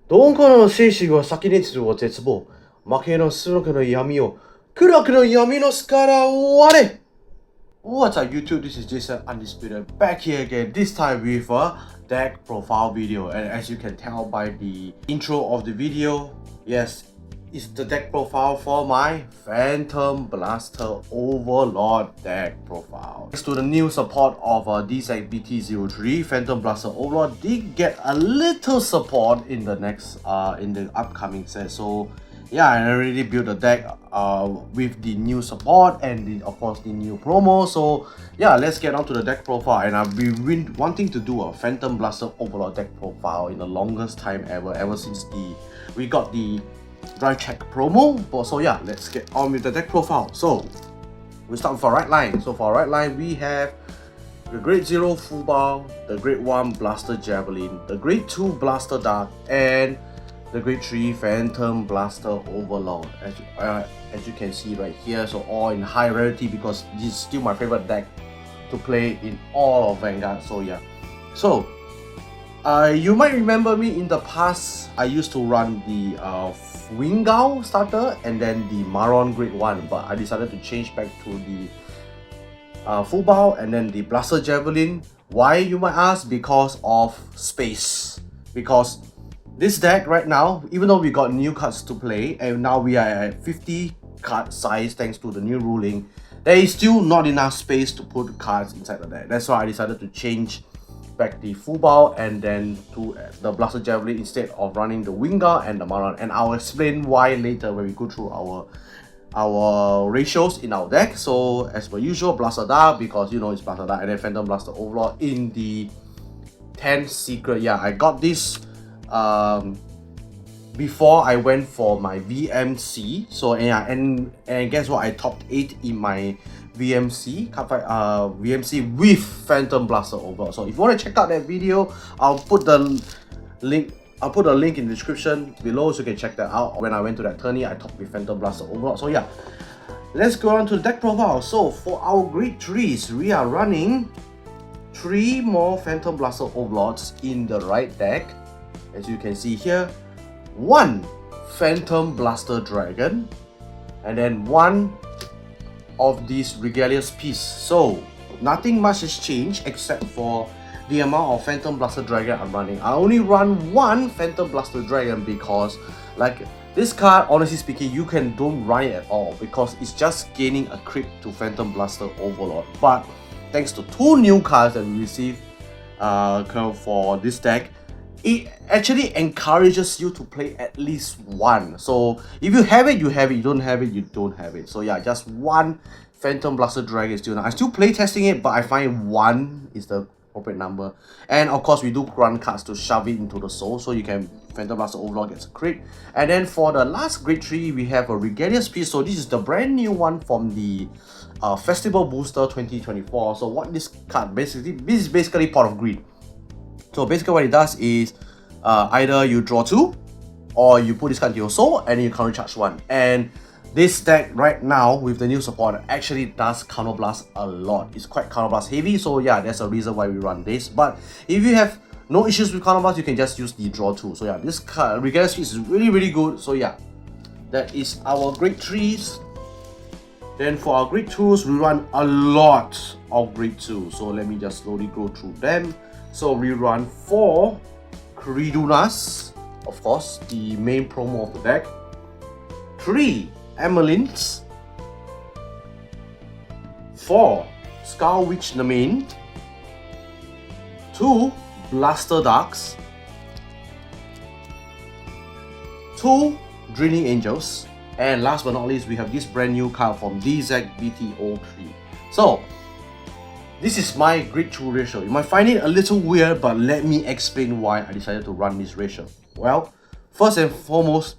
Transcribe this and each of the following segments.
どんかの精神は先につを絶望。負けのすのくの闇を、暗くの闇の巣から終われ。What's up YouTube, this is Jason Undisputed, back here again, this time with a deck profile video. And as you can tell by the intro of the video, yes, it's the deck profile for my Phantom Blaster Overlord deck profile. Thanks to the new support of DZAC BT03, Phantom Blaster Overlord did get a little support in the upcoming set. So yeah, I already built a deck with the new support and of course the new promo. So yeah, let's get on to the deck profile. And I've been wanting to do a Phantom Blaster Overlord deck profile in the longest time ever since we got the drive check promo. So yeah, let's get on with the deck profile. So we start with our right line. So for our right line, we have the Grade 0 Full Bow, the Grade 1 Blaster Javelin, the Grade 2 Blaster Dart, and the Grade 3 Phantom Blaster Overlord, as you can see right here. So all in high rarity because this is still my favorite deck to play in all of Vanguard. So yeah, so you might remember me in the past. I used to run the Vanguard starter and then the Maron Grade 1, but I decided to change back to the Full Bow and then the Blaster Javelin. Why, you might ask? Because of space. Because this deck right now, even though we got new cards to play and now we are at 50 card size thanks to the new ruling, there is still not enough space to put cards inside the deck. That's why I decided to change back the Full Bow and then to the Blaster Javelin instead of running the Vanguard and the Maron. And I'll explain why later when we go through our ratios in our deck. So as per usual, Blaster Dart, because you know it's Blaster Dart, and then Phantom Blaster Overlord in the 10 secret. Yeah, I got this before I went for my VMC. So yeah, and guess what? I topped 8 in my VMC Cardfight VMC with Phantom Blaster Overlord. So if you want to check out that video, I'll put the link in the description below so you can check that out. When I went to that tourney, I topped with Phantom Blaster Overlord. So yeah, let's go on to the deck profile. So for our grade 3s, we are running 3 more Phantom Blaster Overlords in the right deck. As you can see here, 1 Phantom Blaster Dragon, and then 1 of these Regalious Piece. So nothing much has changed except for the amount of Phantom Blaster Dragon I'm running. I only run 1 Phantom Blaster Dragon because, like, this card, honestly speaking, you don't run it at all because it's just gaining a crit to Phantom Blaster Overlord. But thanks to 2 new cards that we received for this deck, it actually encourages you to play at least 1. So if you have it, you have it. You don't have it, you don't have it. So yeah, just 1 Phantom Blaster Dragon is still. I'm still play testing it, but I find 1 is the appropriate number. And of course, we do run cards to shove it into the soul, so you can Phantom Blaster Overlord gets a crit. And then for the last grade 3, we have a Regalious Piece. So this is the brand new one from the Festival Booster 2024. So what this card basically, this is basically Pot of Greed. So basically what it does is either you draw 2 or you put this card into your soul and you counter charge 1. And this deck right now with the new support actually does counterblast a lot. It's quite counterblast heavy, so yeah, that's a reason why we run this. But if you have no issues with counterblast, you can just use the draw 2. So yeah, this card Regalious Piece is really good. So yeah, that is our grade 3s. Then for our grade 2s, we run a lot of grade 2. So let me just slowly go through them. So we run 4 Kridunas, of course, the main promo of the deck. 3 Emelins. 4 Skull Witch Namain. 2 Blaster Darks. 2 Draining Angels. And last but not least, we have this brand new card from DZAC BT03. So this is my grade 2 ratio. You might find it a little weird, but let me explain why I decided to run this ratio. Well, first and foremost,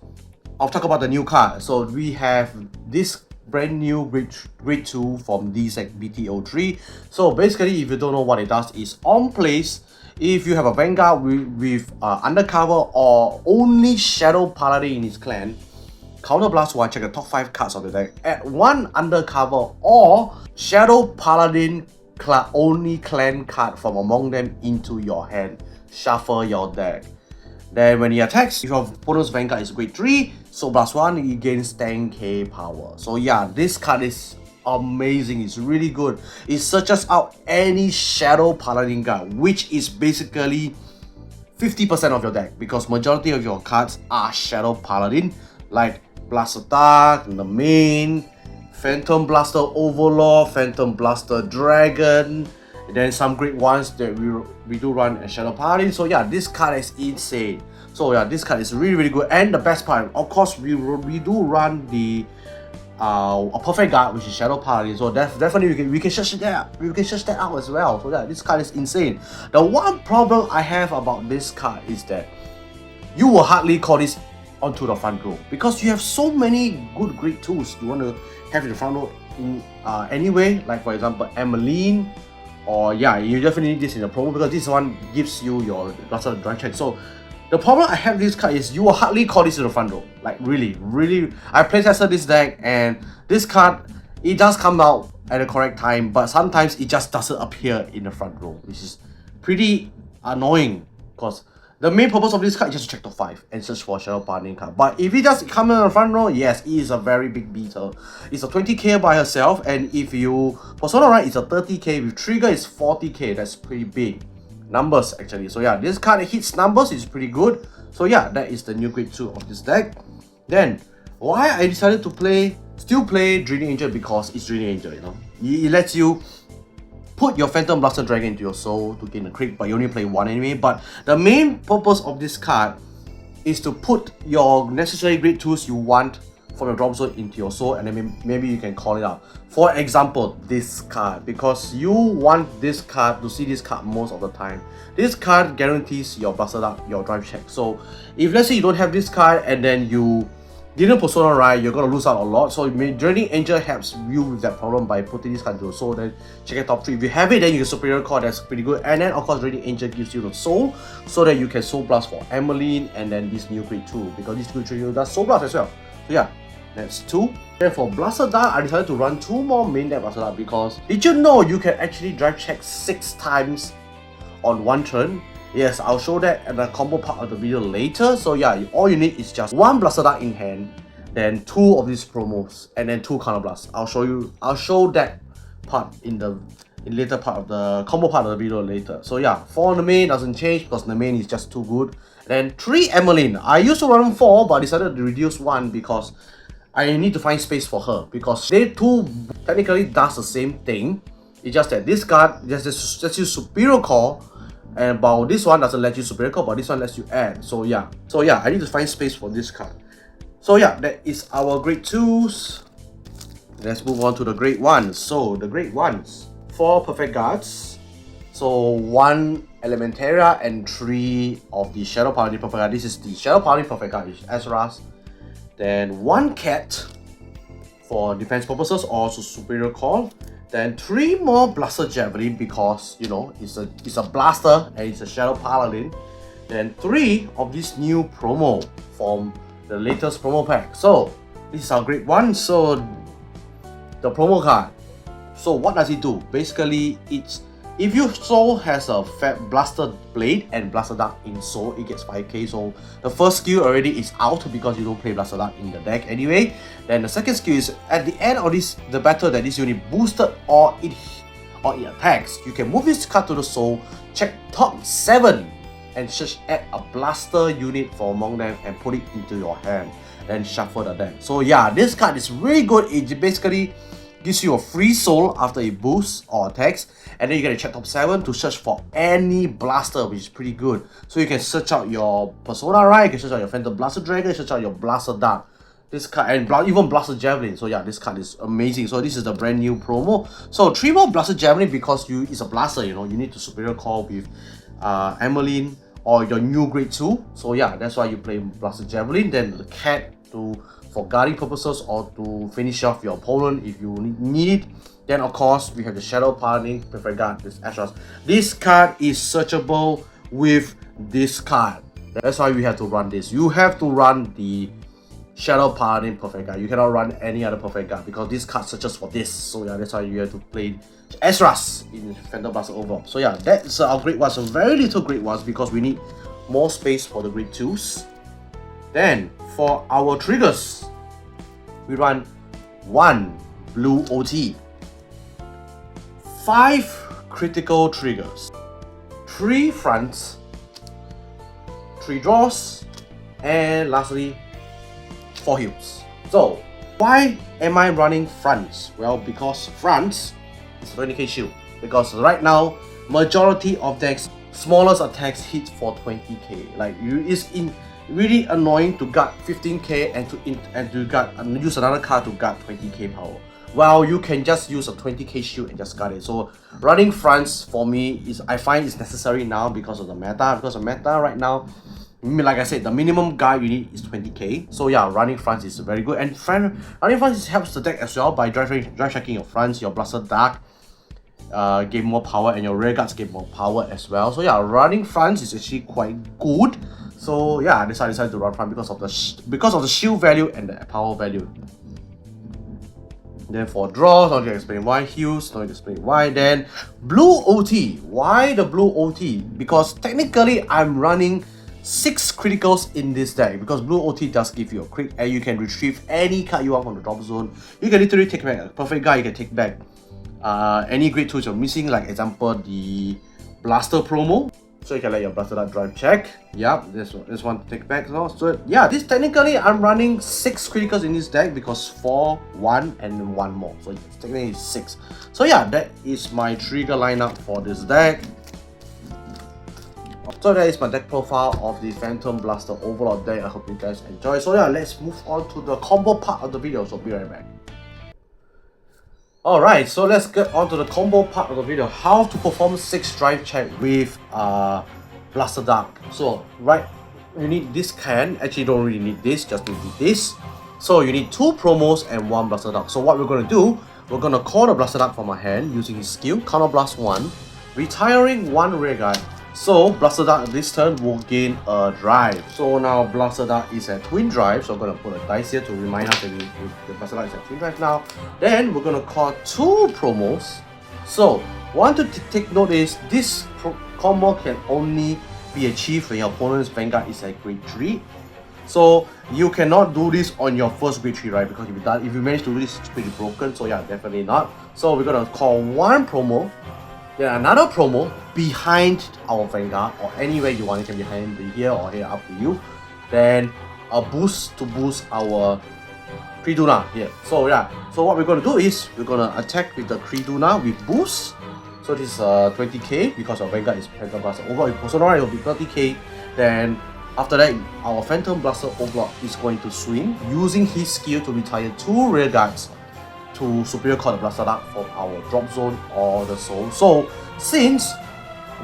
I'll talk about the new card. So we have this brand new grade 2 from DZAC BT03. So basically, if you don't know what it does, is on place, if you have a Vanguard with Undercover or only Shadow Paladin in his clan, Counterblast 1, check the top 5 cards of the deck, add 1 Undercover or Shadow Paladin only clan card from among them into your hand. Shuffle your deck. Then when he attacks, if your opponent's Vanguard is grade 3, so +1, he gains 10k power. So yeah, this card is amazing. It's really good. It searches out any Shadow Paladin card, which is basically 50% of your deck, because majority of your cards are Shadow Paladin, like Blaster Dark, the main, Phantom Blaster Overlord, Phantom Blaster Dragon, and then some great ones that we do run a Shadow Paladin. So yeah, this card is insane. So yeah, this card is really good. And the best part, of course, we do run the a perfect guard, which is Shadow Paladin. So definitely we can search that. We can search that out as well. So yeah, this card is insane. The one problem I have about this card is that you will hardly call this onto the front row, because you have so many good grade tools you want to have in the front row in anyway, like for example Emmeline, or yeah, you definitely need this in the promo, because this one gives you your Blaster Drive check. So the problem I have with this card is you will hardly call this in the front row. Like really, I playtested this deck, and this card, it does come out at the correct time, but sometimes it just doesn't appear in the front row, which is pretty annoying, because the main purpose of this card is just to check top 5 and search for Shadow Paladin card. But if it does come in the front row, yes, it is a very big beater. It's a 20k by herself, and if you Persona right, it's a 30k, with Trigger is 40k. That's pretty big numbers actually. So yeah, this card hits numbers, is pretty good. So yeah, that is the new grade 2 of this deck. Then why I decided to still play Draining Angel, because it's Draining Angel, you know. It lets you put your Phantom Blaster Dragon into your soul to gain a crit, but you only play one anyway. But the main purpose of this card is to put your necessary grade 2s you want from your drop zone into your soul, and then maybe you can call it out. For example, this card, because you want this card to see this card most of the time. This card guarantees your Blaster Dark, your drive check. So if let's say you don't have this card and then you didn't Persona right, you're gonna lose out a lot. So Draining Angel helps you with that problem by putting this card into your soul, then check out top 3. If you have it, then you get Superior Core, that's pretty good. And then of course Draining Angel gives you the soul, so that you can soul blast for Emmeline and then this new grade 2, because this grade 2 does soul blast as well. So yeah, that's 2. Then for Blaster Dark, I decided to run 2 more main deck Blaster Dark, because did you know you can actually drive check 6 times on one turn? Yes, I'll show that at the combo part of the video later. So yeah, all you need is just 1 Blaster Dark in hand, then 2 of these promos, and then 2 Counter Blasts. I'll show that part in later part of the combo part of the video later. So yeah, 4 on the main doesn't change, because the main is just too good. And then 3 Emmeline. I used to run 4, but I decided to reduce 1 because I need to find space for her, because they two technically does the same thing. It's just that this card just lets you Superior Core, and while this one doesn't let you Superior Core, but this one lets you add. So yeah, I need to find space for this card. So yeah, that is our grade 2s. Let's move on to the grade 1s. So the grade 1s, 4 perfect guards, so 1 Elementaria and 3 of the Shadow Paladin perfect guard. This is the Shadow Paladin perfect guard, which is Ezra's. Then 1 cat for defense purposes, or also Superior Core. Then 3 more Blaster Javelin, because you know it's a blaster and it's a Shadow Paladin. Then 3 of this new promo from the latest promo pack. So this is our grade 1. So the promo card. So what does it do? Basically, it's if your soul has a Blaster Blade and Blaster Dark in soul, it gets 5k. So the first skill already is out, because you don't play Blaster Dark in the deck anyway. Then the second skill is at the end of the battle that this unit boosted or it attacks, you can move this card to the soul, check top 7, and just add a blaster unit from among them and put it into your hand. Then shuffle the deck. So yeah, this card is really good. It basically gives you a free soul after it boosts or attacks, and then you get to check top 7 to search for any blaster, which is pretty good. So you can search out your Persona right, you can search out your Phantom Blaster Dragon, search out your Blaster Dark. This card, and even Blaster Javelin. So yeah, this card is amazing. So this is the brand new promo. So 3 more Blaster Javelin, because it's a blaster, you know, you need to Superior Core with Emmeline or your new grade 2. So yeah, that's why you play Blaster Javelin. Then the cat for guarding purposes, or to finish off your opponent if you need it. Then of course we have the Shadow Paladin perfect guard, this Ashras. This card is searchable with this card. That's why we have to run this. You have to run the Shadow Paladin perfect guard. You cannot run any other perfect guard, because this card searches for this. So yeah, that's why you have to play Ezra's in Phantom Blaster Overlord. So yeah, that's our grade 1. So very little grade 1s, because we need more space for the grade 2s. Then for our triggers, we run 1 blue OT, 5 critical triggers, 3 fronts, 3 draws, and lastly 4 heals. So why am I running fronts? Well, because fronts is 20k shield. Because right now, majority of decks, smallest attacks hit for 20k. Like it's really annoying to guard 15k and to use another card to guard 20k power. Well, you can just use a 20k shield and just guard it. So running fronts for me I find is necessary now because of the meta. Because the meta right now, like I said, the minimum guard you need is 20k. So yeah, running fronts is very good. And running fronts helps the deck as well by drive checking your fronts, your Blaster Dark gain more power, and your rear guards gain more power as well. So yeah, running fronts is actually quite good. So yeah, I decided to run front because of the shield value and the power value. Then for draws, I'll just explain why. Heals, I'll explain why. Then blue OT. Why the blue OT? Because technically I'm running 6 criticals in this deck, because blue OT does give you a crit and you can retrieve any card you want from the drop zone. You can literally take back a perfect guy, you can take back any grade 2s you're missing, like example the Blaster promo. So you can let your Blaster Dark drive check. Yep, this one to take back now. So yeah, this technically I'm running 6 criticals in this deck because 4, 1, and 1 more. So it's technically 6. So yeah, that is my trigger lineup for this deck. So that is my deck profile of the Phantom Blaster Overlord deck. I hope you guys enjoy. So yeah, let's move on to the combo part of the video. So be right back. Alright, so let's get on to the combo part of the video. How to perform 6 drive check with Blaster Dark. So right, you need this can. Actually, don't really need this, just need this. So you need 2 promos and 1 Blaster Dark. So what we're gonna do, we're gonna call the Blaster Dark from our hand using his skill, Counter Blast 1, retiring 1 rear guard. So Blaster Dark this turn will gain a drive. So now Blaster Dark is at twin drive. So I'm gonna put a dice here to remind us that the Blaster Dark is at twin drive now. Then we're gonna call 2 promos. So one to take note is this combo can only be achieved when your opponent's Vanguard is at grade 3. So you cannot do this on your first grade 3, right? Because if you manage to do this, it's pretty broken. So yeah, definitely not. So we're gonna call 1 promo, then another promo behind our Vanguard, or anywhere you want. It can be behind here or here, up to you. Then a boost to boost our Kriduna here. So yeah, so what we're gonna do is we're gonna attack with the Kriduna with boost. So this is 20k because our Vanguard is Phantom Blaster Overlord. So now it will be 30k. Then after that, our Phantom Blaster Overlord is going to swing using his skill to retire 2 rear guards to Superior Call the Blaster Dark from our drop zone or the soul. So since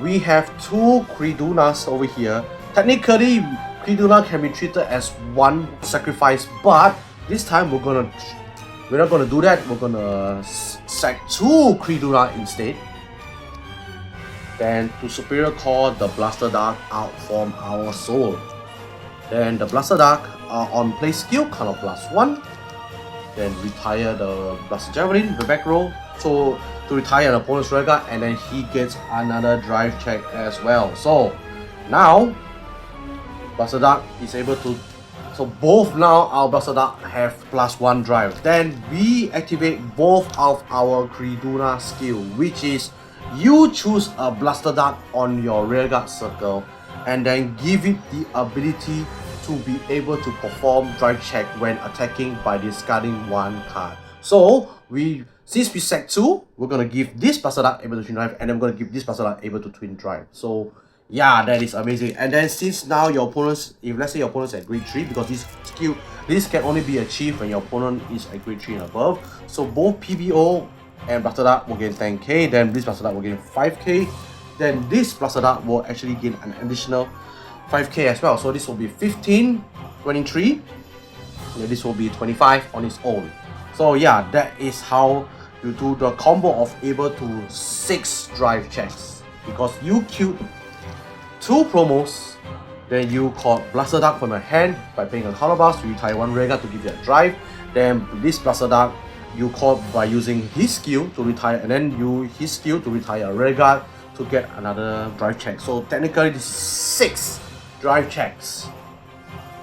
we have 2 Kridunas over here, technically Kriduna can be treated as 1 sacrifice, but this time we're not gonna do that. We're gonna sack 2 Kriduna instead. Then to Superior Call the Blaster Dark out from our soul. Then the Blaster Dark on play skill, Counter Blast 1. Then retire the Blaster Javelin, the back row. So to retire an opponent's rear guard, and then he gets another drive check as well. So now Blaster Dark is able to. So both now our Blaster Dark have +1 drive. Then we activate both of our Kriduna skill, which is you choose a Blaster Dark on your rear guard circle, and then give it the ability to be able to perform drive check when attacking by discarding 1 card. So since we sack 2, we're gonna give this Blaster Dark able to twin drive, and then we're gonna give this Blaster Dark able to twin drive. So yeah, that is amazing. And then since now your opponents, if let's say your opponent's at grade 3, because this can only be achieved when your opponent is at grade 3 and above. So both PBO and Blaster Dark will gain 10k, then this Blaster Dark will gain 5k, then this Blaster Dark will actually gain an additional 5k as well. So this will be 15, 23, and this will be 25 on its own. So yeah, that is how you do the combo of able to 6 drive checks, because you queued 2 promos, then you called Blaster Dark from your hand by playing a Counter Blast, you retire 1 rear guard to give you a drive. Then this Blaster Dark you called by using his skill to retire, and then his skill to retire a rear guard to get another drive check. So technically this is 6 drive checks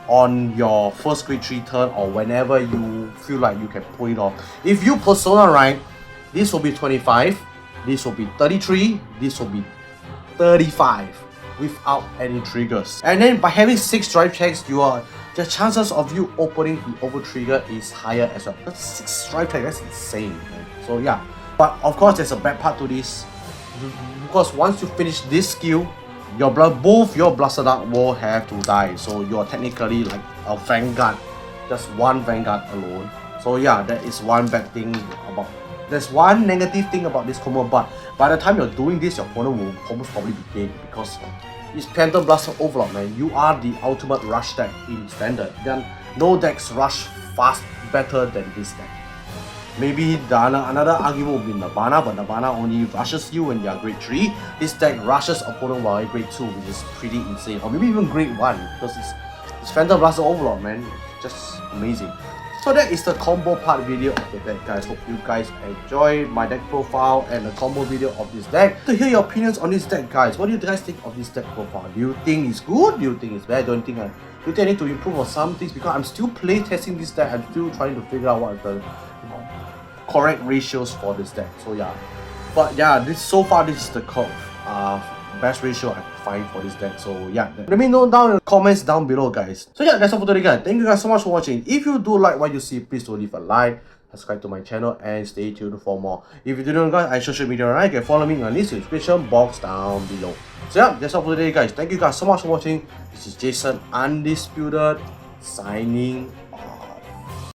on your first grade 3 turn or whenever you feel like you can pull it off. If you persona right, this will be 25, this will be 33, this will be 35 without any triggers. And then by having 6 drive checks, the chances of you opening the over trigger is higher as well. That's 6 drive checks, that's insane, man. So yeah, but of course there's a bad part to this, because once you finish this skill, both your Blaster Dart will have to die. So you're technically like a Vanguard, just one Vanguard alone. So yeah, that is one bad thing about. There's one negative thing about this combo, but by the time you're doing this, your opponent will most probably be dead, because it's Phantom Blaster Overlord, man. You are the ultimate rush deck in standard. Then no decks rush fast better than this deck. Maybe another argument would be Nirvana, but Nirvana only rushes you when you're grade 3. This deck rushes opponent while you're grade 2, which is pretty insane. Or maybe even grade 1, because it's Phantom Blaster Overlord, man. Just amazing. So that is the combo part video of the deck, guys. Hope you guys enjoyed my deck profile and the combo video of this deck. To hear your opinions on this deck, guys, what do you guys think of this deck profile? Do you think it's good? Do you think it's bad? Do you think I need to improve on some things? Because I'm still play testing this deck. I'm still trying to figure out what the correct ratios for this deck. So yeah, but yeah, this is the best ratio I find for this deck. So yeah, let me know down in the comments down below, guys. So yeah, that's all for today, guys. Thank you guys so much for watching. If you do like what you see, please do leave a like, subscribe to my channel, and stay tuned for more. If you don't know, guys, I social media right, you can follow me on this description box down below. So yeah, that's all for today, guys. Thank you guys so much for watching. This is Jason Undisputed signing